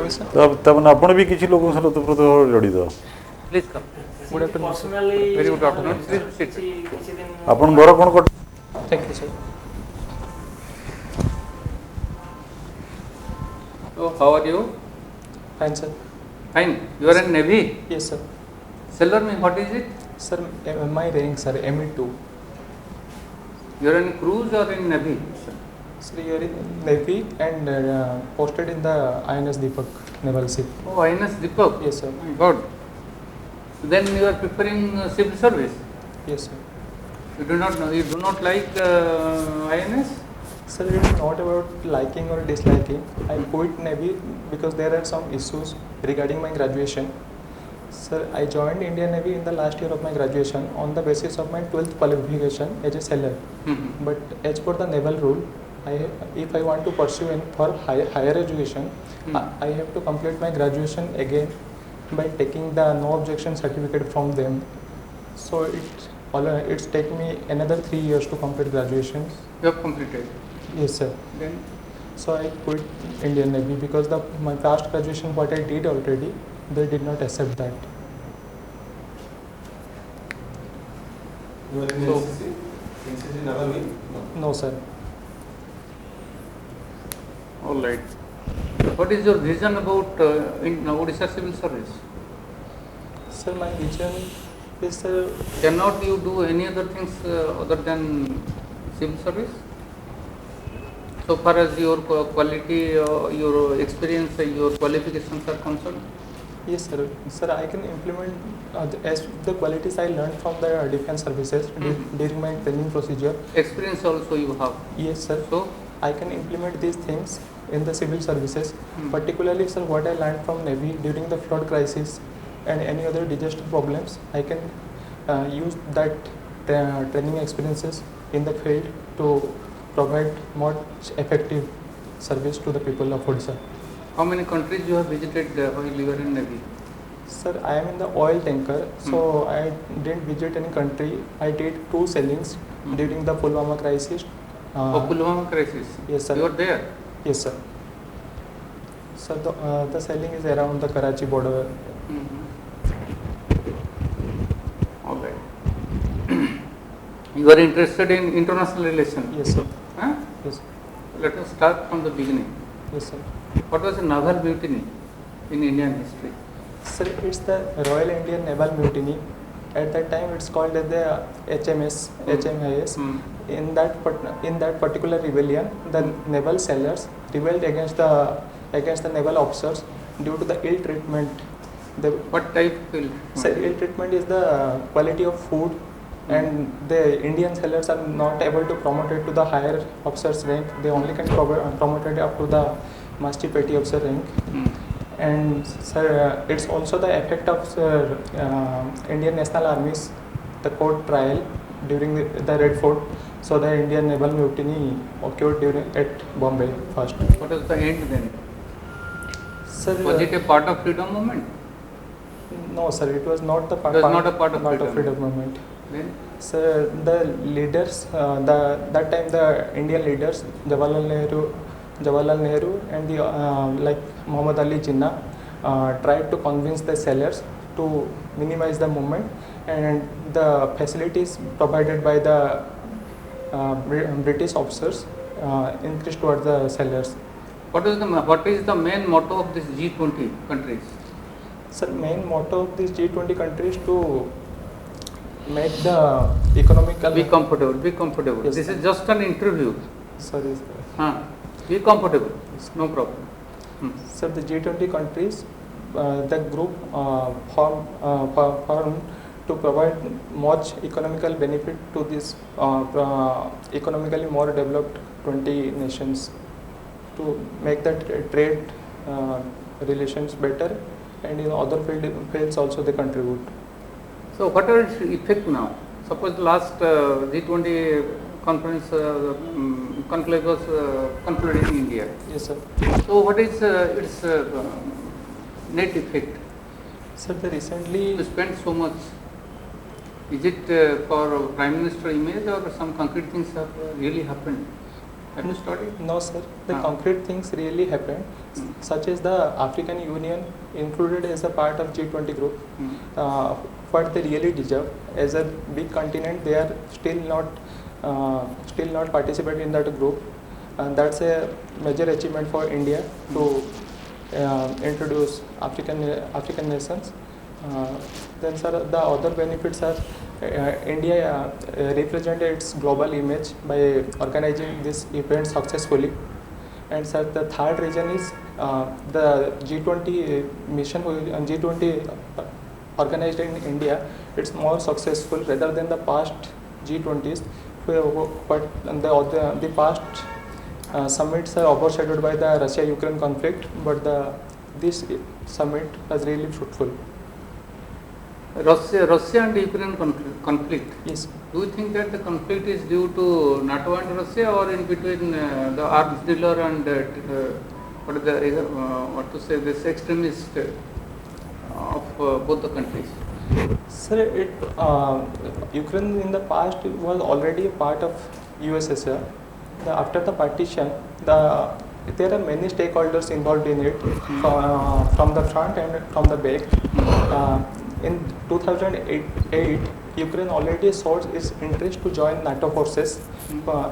Yes, sir. तब आपण भी किसी लोगों से तो जड़ित Please come. Good afternoon, sir. Very good afternoon. Please sit. आपण घर कौन कर Thank you, sir. So how are you? Fine, sir. Fine. You are in Navy. Yes, sir. Silver me, what is it? Sir, my rank, sir, ME2. You are in cruise or in Navy? Sir, you are in Navy and posted in the INS Deepak naval ship. Oh, INS Deepak. Yes, sir. My God. Then you are preparing civil service. Yes, sir. You do not like INS? Sir, it is not about liking or disliking. I quit Navy because there are some issues regarding my graduation. Sir, I joined Indian Navy in the last year of my graduation on the basis of my 12th qualification as a sailor. But as per the naval rule, if I want to pursue for higher education, I have to complete my graduation again by taking the no objection certificate from them. So it's taken me another 3 years to complete graduation. You have completed. Yes, sir. Then So I quit Indian Navy because my past graduation what I did already, they did not accept that. You are in So- NCC? NCC never been? No. No, sir. all right. What is your vision about in Odisha Civil Service? Sir, my vision is, sir, Cannot you do any other things other than civil service? So far as your quality, your experience, your qualifications are concerned? yes, sir. Sir, I can implement as the qualities I learned from the defense services during my training procedure. Experience also you have. Yes, sir. So, I can implement these things in the civil services. Particularly, sir, what I learned from Navy during the flood crisis and any other disaster problems, I can use that training experiences in the field to provide more effective service to the people of Odisha. how many countries you have visited while you were in Navy? Sir, I am in the oil tanker, so I didn't visit any country. I did 2 sailings during the Pulwama crisis. Pulwama crisis. Yes, sir. You are there. Yes, sir. So the sailing is around the Karachi border. All right. You are interested in international relations. Yes, sir. Huh? Yes, Let us start from the beginning. yes, sir. What was the naval mutiny in Indian history? Sir, it's the Royal Indian Naval Mutiny. At that time, it's called as the HMIS. In that particular rebellion, the naval sailors rebelled against the naval officers due to the ill treatment. What type will? Sir, ill treatment is the quality of food, and the Indian sailors are not able to promote it to the higher officers rank. They only can promote it up to the master petty officer rank. And sir, it's also the effect of Indian National Army's the court trial during the Red Fort. So the Indian Naval Mutiny occurred at Bombay first. What was the end then? Sir, Was it a part of freedom movement? no, sir, it was not the part. It was not a part of freedom. freedom movement. Then Sir, the leaders, that time the Indian leaders, Jawaharlal Nehru and the like Muhammad Ali Jinnah tried to convince the sailors to minimize the movement and the facilities provided by the British officers increased towards the sailors. what is the main motto of this G20 countries? Sir, main motto of these G20 countries to make the economical. Be comfortable. Be comfortable. Yes, This sir. is just an interview. Sorry, sir. Be comfortable. No problem. Sir, the G20 countries, the group formed to provide much economical benefit to this economically more developed 20 nations, to make that trade relations better, and in other fields also they contribute. So what are its effect now? Suppose the last G20 conference conclave was concluded in India. Yes, sir. So what is its net effect? Sir, they recently. You spent so much. Is it for Prime Minister image or some concrete things have really happened? Have you studied? No, sir. The Ah. concrete things really happened, such as the African Union included as a part of G20 group. Hmm. What they really deserve as a big continent, they are still not participating in that group, and that's a major achievement for India to introduce African nations. Then, sir, the other benefits are India represented its global image by organizing this event successfully. And sir, the third reason is the G20 mission, G20 organized in India. It's more successful rather than the past G20s. But the past summits are overshadowed by the Russia-Ukraine conflict. But this summit was really fruitful. Russia and Ukraine conflict. Yes. Do you think that the conflict is due to NATO and Russia, or in between the arms dealer and this extremist of both the countries? Sir, Ukraine in the past was already a part of USSR. After the partition, there are many stakeholders involved in it, from the front and from the back. In 2008, Ukraine already showed its interest to join NATO forces,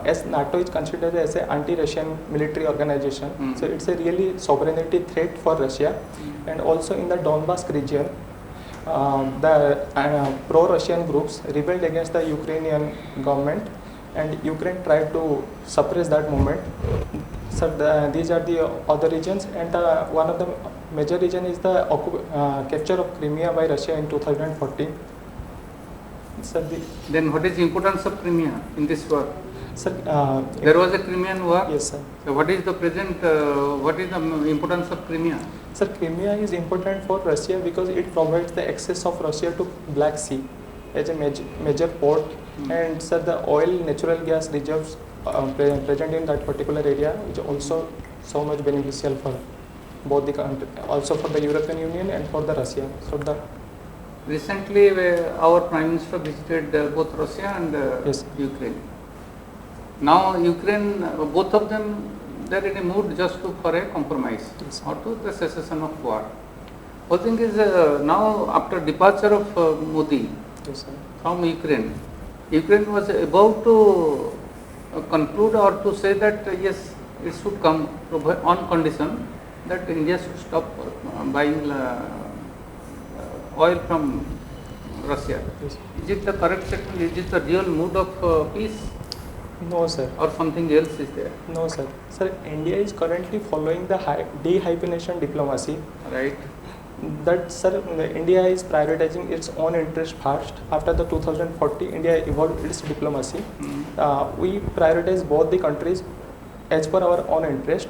as NATO is considered as an anti-Russian military organization. So it's a really sovereignty threat for Russia. And also in the Donbas region, the pro-Russian groups rebelled against the Ukrainian government, and Ukraine tried to suppress that movement. So these are the other regions, and one of the major region is the capture of Crimea by Russia in 2014. Sir, Then what is the importance of Crimea in this war? Sir, There was a Crimean war. yes, sir. So what is the present? What is the importance of Crimea? Sir, Crimea is important for Russia because it provides the access of Russia to Black Sea as a major port, and sir, the oil, natural gas reserves present in that particular area, which also so much beneficial for both the country, also for the European Union and for the Russia. So Recently, our Prime Minister visited both Russia and Yes. Ukraine. Now, Ukraine, both of them, they are in a mood just for a compromise, Yes. or to the cessation of war. Whole thing is now, after departure of Modi yes, sir. from Ukraine, Ukraine was about to conclude or to say that yes, it should come on condition that India should stop buying oil from Russia. Yes. Is it the correct statement? Is it the real mood of peace, No, sir. or something else is there? No, sir. Sir, India is currently following the de-hyphenation diplomacy. Right? That, sir, India is prioritizing its own interest first. After the 2040, India evolved its diplomacy. We prioritize both the countries as per our own interest.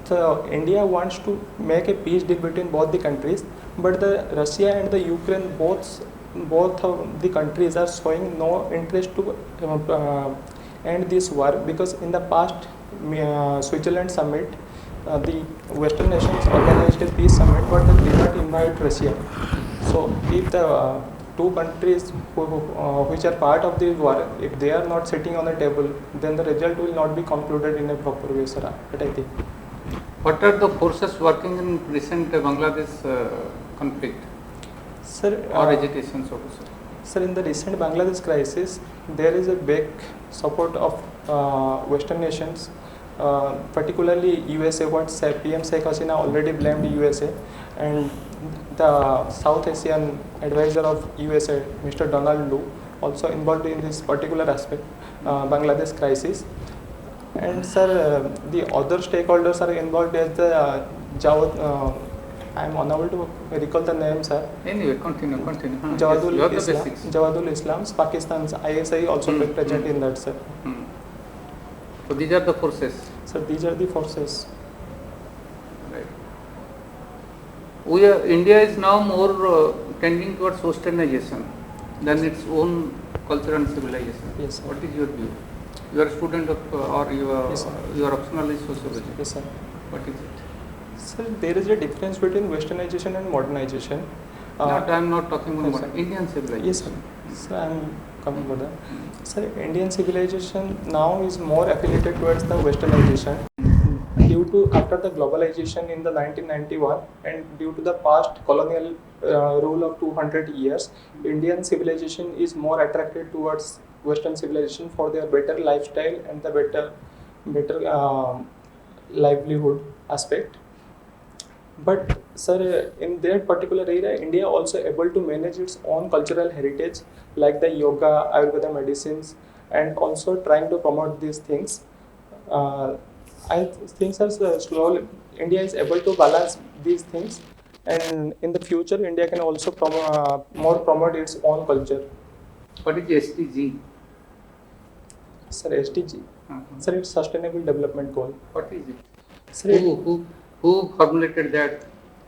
So India wants to make a peace deal between both the countries, but the Russia and the Ukraine, both of the countries are showing no interest to end this war, because in the past Switzerland summit, the Western nations organized a peace summit, but they did not invite Russia. So if the two countries which are part of the war, if they are not sitting on the table, then the result will not be concluded in a proper way, sir. But I think. What are the forces working in recent Bangladesh conflict Sir, or agitation, so to say? Sir, in the recent Bangladesh crisis, there is a big support of Western nations, particularly USA. What PM Sheikh Hasina already blamed USA, and the South Asian advisor of USA, Mr. Donald Lu, also involved in this particular aspect, Bangladesh crisis. And sir, the other stakeholders are involved as the I am unable to recall the name, sir. Anyway, continue. Jawahirul Islam, Pakistan's ISI also present in that, sir. So these are the forces. Sir, these are the forces. Right. India is now more tending towards westernization than its own culture and civilization. Yes, sir. What is your view? You are a student of, or you are, Yes, sir. your optional is sociology. Yes, sir. What is it? Sir, there is a difference between westernization and modernization. I am not talking yes, about sir. Indian civilization. Yes, sir. So I'm coming for that. So Indian civilization now is more affiliated towards the westernization due to after the globalization in the 1991 and due to the past colonial rule of 200 years, Indian civilization is more attracted towards western civilization for their better lifestyle and the better livelihood aspect. But sir, in that particular area, India also able to manage its own cultural heritage like the yoga, Ayurveda medicines, and also trying to promote these things. Uh, I think sir, slowly India is able to balance these things, and in the future, India can also more promote its own culture. What is SDG? Sir, SDG, sir, it's Sustainable Development Goal. What is it? Sir, it- Who formulated that?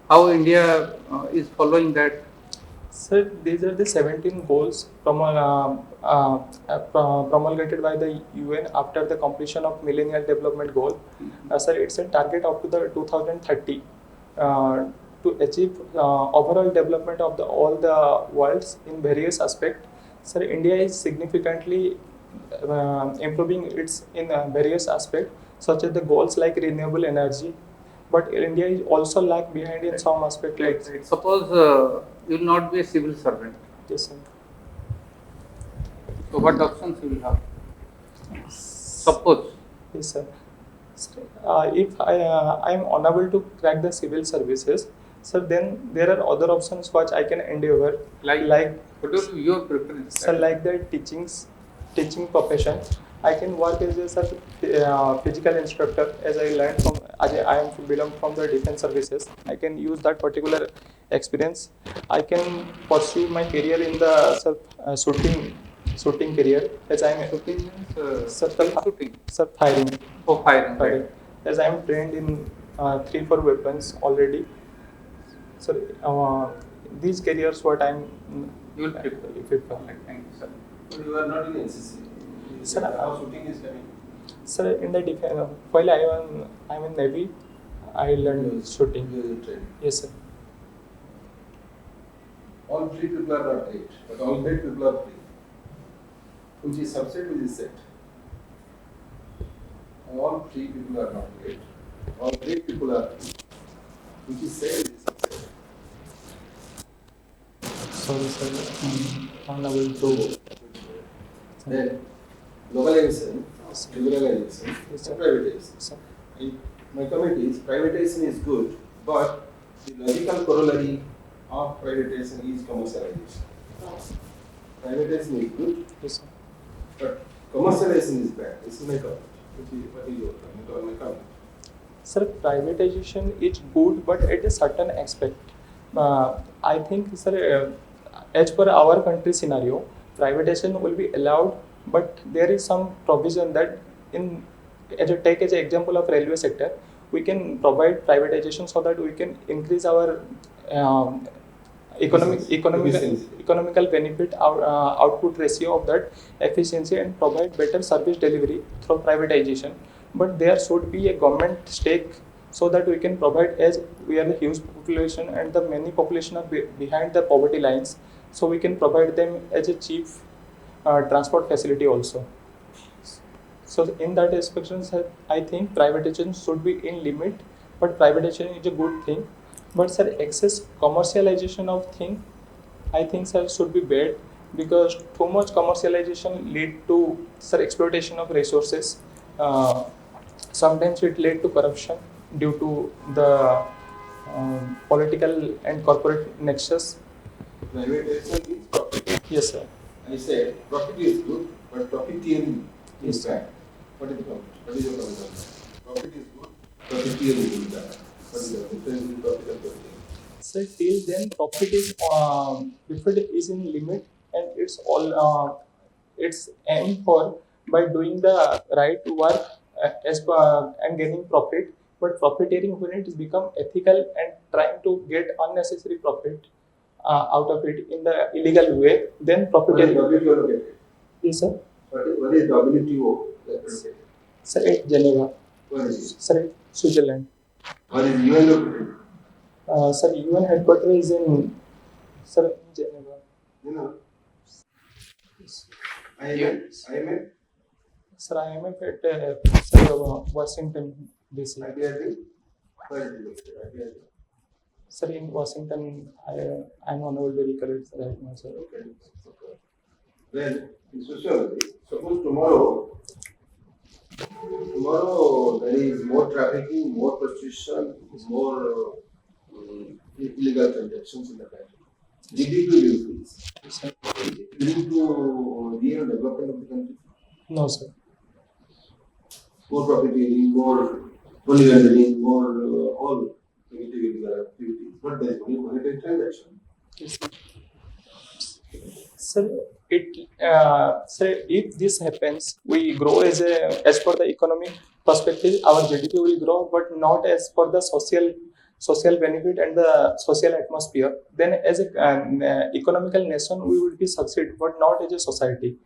How India is following that? Sir, these are the 17 goals promulgated by the UN after the completion of Millennial Development Goal. Sir, it's a target up to the 2030 to achieve overall development of all the worlds in various aspects. Sir, India is significantly improving its in various aspects, such as the goals like renewable energy. But India is also lag behind in some aspect like Suppose you will not be a civil servant. yes, sir. So what options you will have? Suppose. Yes, sir. Sir, if I am unable to crack the civil services, so then there are other options which I can endeavor like What will be your preference? sir, like the teaching profession. I can work as a physical instructor as I learned from as I am belong from the defense services. I can use that particular experience. I can pursue my career in the sir, shooting career as I am Shooting means sir, shooting. sir, firing. Oh, firing. Firing. Right. As I am trained in 3-4 weapons already. So these careers what I'm You will prefer. prefer. Thank you, sir. But you are not in NCC. Sir, How shooting is coming? Sir, in the while I'm in Navy, I learned shooting. You are trained. Yes, sir. All three people are not great, but all great people are three. Which is subset, which is set. All three people are not great. All great people are three. Which is set, which is subset. Sorry, sir. I'm unable to. Then, globalization, liberalization, Yes, sir. and privatization. Sir. My comment is, privatization is good, but the logical corollary of privatization is commercialization. Privatization is good, Yes, sir. but commercialization is bad. This is my comment. What is your comment or my comment? Sir, privatization is good, but at a certain aspect. I think, sir, as per our country scenario, privatization will be allowed, but there is some provision that in take as an example of railway sector, we can provide privatization so that we can increase our Efficiency. economical benefit output ratio of that efficiency and provide better service delivery through privatization. But there should be a government stake so that we can provide, as we are a huge population and the many population are behind the poverty lines, so we can provide them as a cheap transport facility also. So in that aspect, sir, I think privatization should be in limit, but privatization is a good thing. But sir, excess commercialization of thing, I think sir should be bad, because too much commercialization lead to sir exploitation of resources. Sometimes it lead to corruption due to the political and corporate nexus. Privatization is profit. Yes, sir. I said profit is good, but profiteering Yes, is sir. bad. What is the comment? What is your comment on that? Profit is good, profiteering is bad. What is the difference between profit and profiteering? So till then, profit is in limit, and it's aimed for by doing the right work as per and gaining profit. But profiteering when it is become ethical and trying to get unnecessary profit out of it in the illegal way, then What is profiteering. WTO located? Yes, sir. What is WTO located? Sir, at Geneva. Where is it? Sir, at Switzerland. What is UN located? Sir, UN headquarters is in Sir, Geneva. You know, IMF, Sir, I am at sir, Washington DC. IBRD, where is it located? IBRD. Sir, in Washington, I'm unable to recollect right now, sir. Okay. Then in sociology, suppose tomorrow there is more trafficking, more prostitution, more illegal transactions in the country. GDP will increase. Yes, sir. Leading to real development of the country. No, sir. More profiteering, more money laundering, more all negative illegal activities. But there is only monetary transaction. Yes, sir. Sir, sir, if this happens, we grow as per the economic perspective, our GDP will grow, but not as per the social benefit and the social atmosphere. Then, as an economical nation, we will be succeed, but not as a society.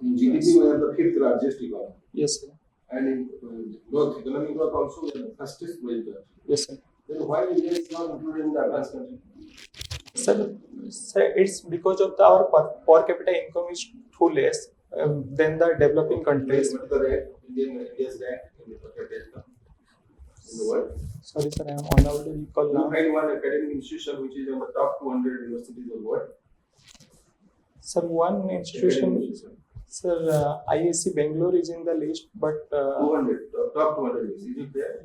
In GDP, we are the fifth largest economy. Yes, sir. And in growth, economic growth also, we are the fastest growing country. Yes, sir. Then why India is not included in the advanced country? Sir, it's because of our per capita income is too less than the developing countries. What is the rank? India's rank in the per capita income in the world? Sorry, sir, I am unable to recall You now. find one academic institution which is on the top 200 universities of the world. Sir, one institution, sir, ISC Bangalore is in the list, but 200, top 200 is it there?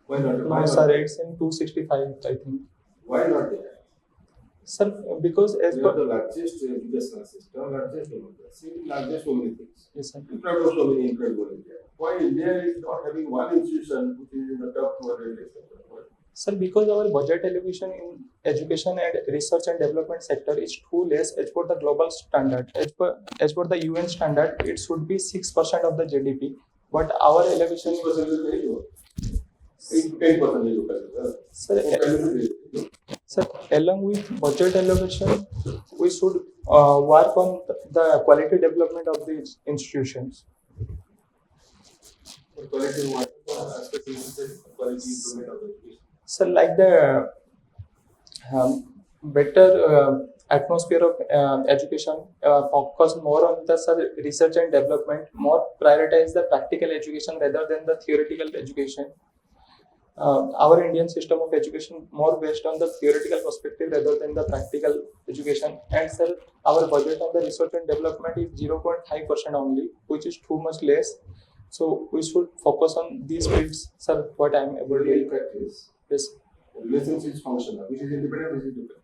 Why not? no, sir, it's in 265, I think. Why not there? Sir, because as We per have the largest educational system, largest democracy, largest so many things. yes, sir. We have so many incredible India. Why India is not having one institution which is in the top 200 list of the world? Sir, because our budget allocation in education and research and development sector is too less as per the global standard. As per the UN standard, it should be 6% of the GDP, but our allocation 6% is very low. 10% is local. Sir, sir, along with budget allocation, we should work on the quality development of these institutions. Quality what? Quality improvement of the education. So, like the better atmosphere of education, focus more on the research and development, more prioritize the practical education rather than the theoretical education. Our Indian system of education more based on the theoretical perspective rather than the practical education. And sir, our budget on the research and development is 0.5% only, which is too much less. So we should focus on these fields, sir. What I am able to In practice, yes. relationship is functional, which is independent, which is dependent.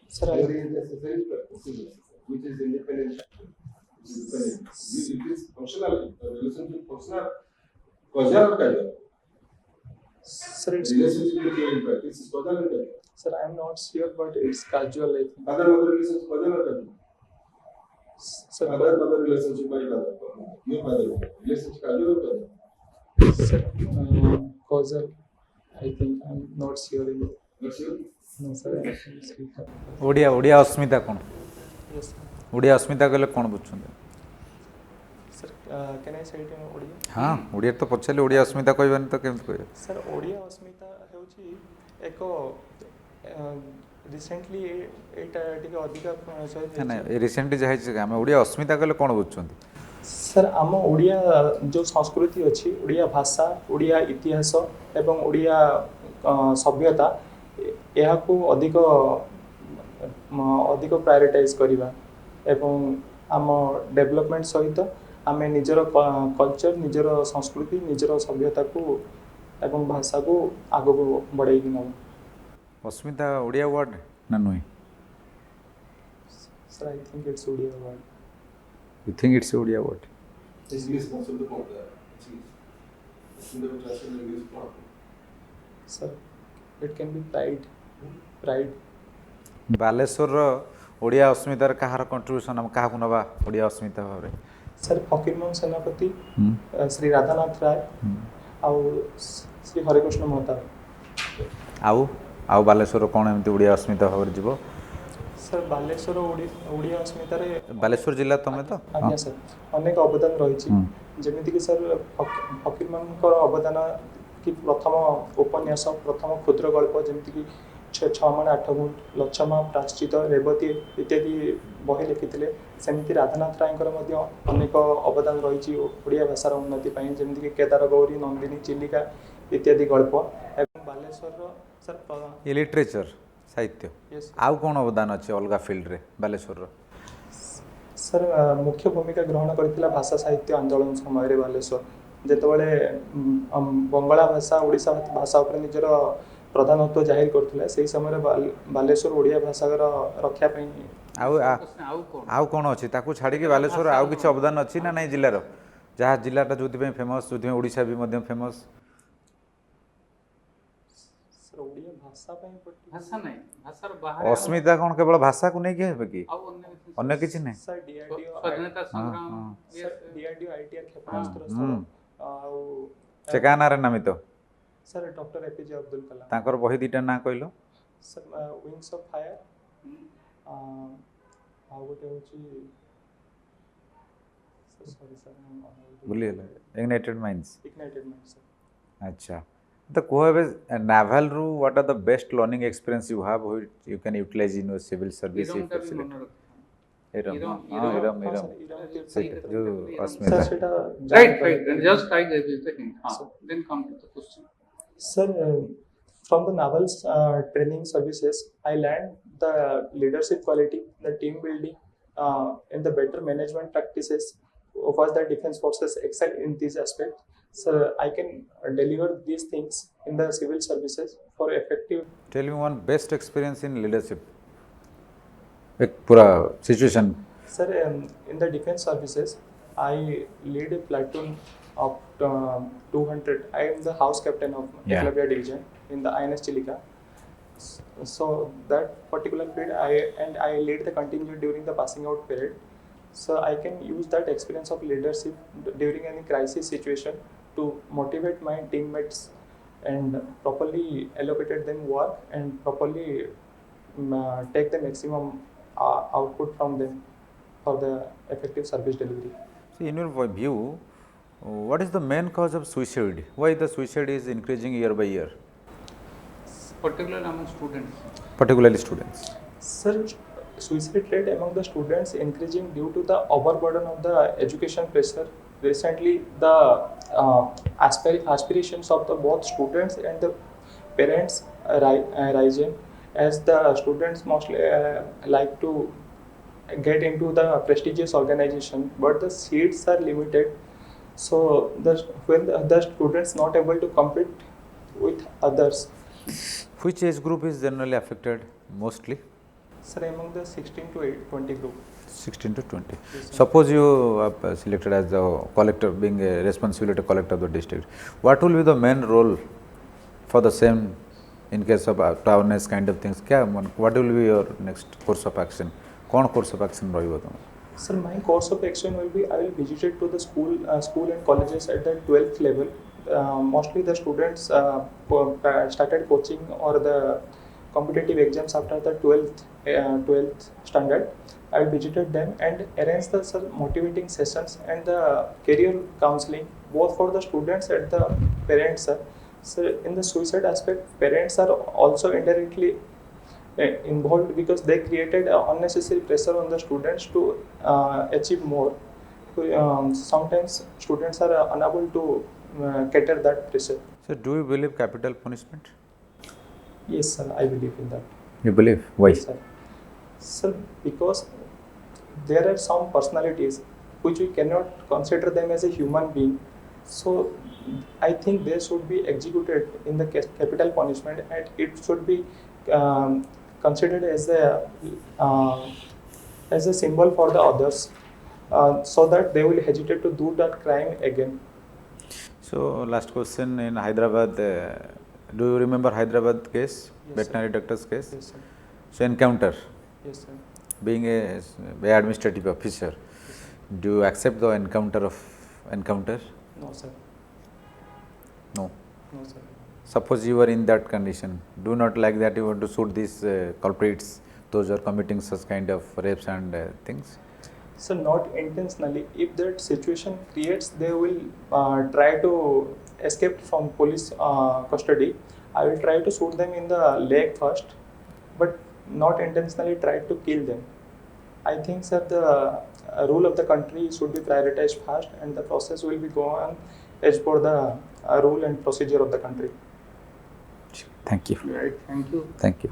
Sir, Theory is necessary, practice is necessary, which is independent, which is dependent. It is functional, the relationship functional, causal or causal? sir, it's, Relationship with theory and practice is causal or causal? sir, I am not sure, but it's casual, I think. Father-mother relationship causal or causal? Sir, Father-mother relationship by father, your father, relationship causal or causal? sir, causal, I think. I'm not sure. Not sure? No, sir. I can't speak. Odia Odia ଅସ୍ମିତା କ'ଣ Yes, sir. Odia ଅସ୍ମିତା କହିଲେ କ'ଣ ବୁଝୁଛନ୍ତି? Sir, can I say it in Odia? ହଁ ଓଡ଼ିଆରେ ତ ପଚାରିଲେ ଓଡ଼ିଆ ଅସ୍ମିତା କହିବାନି ତ କେମିତି କହିବେ? Sir, Odia अस्मिता ହେଉଛି ଏକ ରିସେଣ୍ଟଲି ଏଇଟା ଟିକେ ଅଧିକା ନାଇଁ ରିସେଣ୍ଟଲି ଯାହା ହେଇଛି ଆମେ ଓଡ଼ିଆ ଅସ୍ମିତା କହିଲେ କ'ଣ ବୁଝୁଛନ୍ତି? ସାର୍ ଆମ ଓଡ଼ିଆ ଯେଉଁ ସଂସ୍କୃତି ଅଛି, ଓଡ଼ିଆ ଭାଷା, ଓଡ଼ିଆ ଇତିହାସ ଏବଂ ଓଡ଼ିଆ ସଭ୍ୟତା, ଏହାକୁ ଅଧିକ ପ୍ରାୟୋରିଟାଇଜ୍ କରିବା ଏବଂ ଆମ ଡେଭଲପମେଣ୍ଟ ସହିତ ଆମେ ନିଜର କଲଚର, ନିଜର ସଂସ୍କୃତି, ନିଜର ସଭ୍ୟତାକୁ ଏବଂ ଭାଷାକୁ ଆଗକୁ ବଢ଼େଇକି ନେବା। ଅସ୍ମିତା ଓଡ଼ିଆ ୱାର୍ଡ଼ ନା ନୁହେଁ? Sir I think it's Odia word. You think it's Odia word? English concept of that. English part. Sir, it can be pride. ବାଲେଶ୍ୱରର ଓଡ଼ିଆ ଅସ୍ମିତାର କାହାର କଣ୍ଟ୍ରିବ୍ୟୁସନ୍ ଆମେ କାହାକୁ ନେବା ଓଡ଼ିଆ ଅସ୍ମିତା ଭାବରେ? सर फकीरमोहन सेनापति, श्री राधानाथ राय ଆଉ ଶ୍ରୀ ହରେକୃଷ୍ଣ ମହତାବ। ଆଉ ବାଲେଶ୍ୱର କ'ଣ ଏମିତି ଓଡ଼ିଆ ଅସ୍ମିତା ଭାବରେ ଯିବ? ସାର୍ ବାଲେଶ୍ୱର ଓଡ଼ିଆ ଅସ୍ମିତାରେ ବାଲେଶ୍ୱର ଜିଲ୍ଲା ତମେ ତ? ଆଜ୍ଞା ସାର୍, ଅନେକ ଅବଦାନ ରହିଛି। ଯେମିତିକି ସାର୍ ଫକୀରମୋହନଙ୍କର ଅବଦାନ କି ପ୍ରଥମ ଉପନ୍ୟାସ, ପ୍ରଥମ କ୍ଷୁଦ୍ର ଗଳ୍ପ ଯେମିତିକି 6 छमाण आठ गुंठ लक्षमा प्राश्चित रेवती इत्यादि बही लिखिथिले सेमती राधानाथ रायଙ୍କର ମଧ୍ୟ ଅନେକ ଅବଦାନ ରହିଛି ଓଡ଼ିଆ ଭାଷାର ଉନ୍ନତି ପାଇଁ ଯେମିତିକି କେଦାର ଗୌରୀ ନନ୍ଦିନୀ ଚିଲିକା ଇତ୍ୟାଦି ଗଳ୍ପ ଏବଂ ବାଲେଶ୍ୱରର ସାର୍ ये लिटरेचर साहित्य Yes. आउ कौन अवदान अच्छे अलग फिल्ड रे बालेश्वर सर मुख्य भूमिका ग्रहण करथिला भाषा साहित्य आंदोलन समय बालेश्वर जेतेबेले बंगला भाषा ओडिशा भाषा उपर निजर प्रधानत्व जाहिर करथिला सेही समय बालेश्वर ओडिया भाषार रक्षा पई आउ आउ कौन अच्छी ताकू छाड़ी बालेश्वर आउ किसी अवदान अच्छी ना नहीं जिलार जहाँ जिलाटा जो फेमस जो ओडिशा भी मध्यम फेमस सर ओडिया भाषा पई भाषा नहीं भाषार बाहर अस्मिता कौन केवल भाषा को नहीं किए कि ଆଉ अन्य किसी नहीं सर डीआरडीओ ସ୍ୱାଧୀନତା ସଂଗ୍ରାମ सर डीआरडीओ आईटीआर क्षेपणास्त्र हम्म। ଆଉ से क्या नारे नामित sir doctor APJ Abdul Kalam तांकर बही दीटा ना कहलो सर विंग्स ऑफ फायर ଆଉ ଗୋଟେ ହେଉଛି सॉरी सर भूली ignited minds ignited mind sir अच्छा तो कोहे नावल रू what are the best learning experience you have you can utilise in your civil service ଇରମଟା ବି ମନେ ରଖିଥାନ୍ତି। इरम इरम- हां इरम हाँ, इरम सर, इरम तीर्थ से क्षेत्र। जो सर अस्मिता सेटा Right, just I gave you the hint. Sir. Then come to the question. Sir, from the Naval's training services, I learned the leadership quality, the team building, and the better management practices. Was the defense forces excel in these aspects? So I can deliver these things in the civil services for effective. Tell me one best experience in leadership एक पूरा situation Sir, in the defense services, I lead a platoon of 200. I am the house captain of Yeah. Eklavya division in the INS Chilika. So that particular period, I lead the contingent during the passing out period. So I can use that experience of leadership during any crisis situation to motivate my teammates and properly allocated them work and properly take the maximum output from them for the effective service delivery. So in your view what is the main cause of suicide why the suicide is increasing year by year Particularly among students. particularly students Sir, suicide rate among the students increasing due to the overburden of the education pressure. Recently, the aspirations of the both students and the parents rising as the students mostly like to get into the prestigious organization, but the seats are limited. So, when the students not able to compete with others, which age group is generally affected mostly sir, among the 16 to 20 group. 16 to 20 Yes, sir. suppose you are selected as the collector being a responsibility collector of the district what will be the main role for the same in case of awareness kind of things kya what will be your next course of action कौन course of action रहिबो तुम Sir, my course of action will be I will visit it to the school and colleges at the 12th level. Mostly the students started coaching or the competitive exams after the 12th standard. I visited them and arranged the motivating sessions and the career counseling both for the students and the parents. So in the suicide aspect, parents are also indirectly involved because they created unnecessary pressure on the students to achieve more. Sometimes students are unable to cater that pressure. so do you believe capital punishment Yes, sir, I believe in that. you believe why Yes, sir. Sir, because there are some personalities which we cannot consider them as a human being. So I think they should be executed in the capital punishment and it should be considered as a symbol for the others so that they will hesitate to do that crime again. So last question in Hyderabad do you remember Hyderabad case Yes, veterinary doctor's case Yes, sir. so encounter Yes, sir. being a administrative officer do you accept the encounter No, sir. no No, sir. suppose you are in that condition do not like that you want to shoot these culprits those who are committing such kind of rapes and things So not intentionally. If that situation creates, they will try to escape from police custody. I will try to shoot them in the leg first but not intentionally tried to kill them. I think, sir, the rule of the country should be prioritized first, and the process will be go on as per the rule and procedure of the country. Thank you. Right, thank you. Thank you.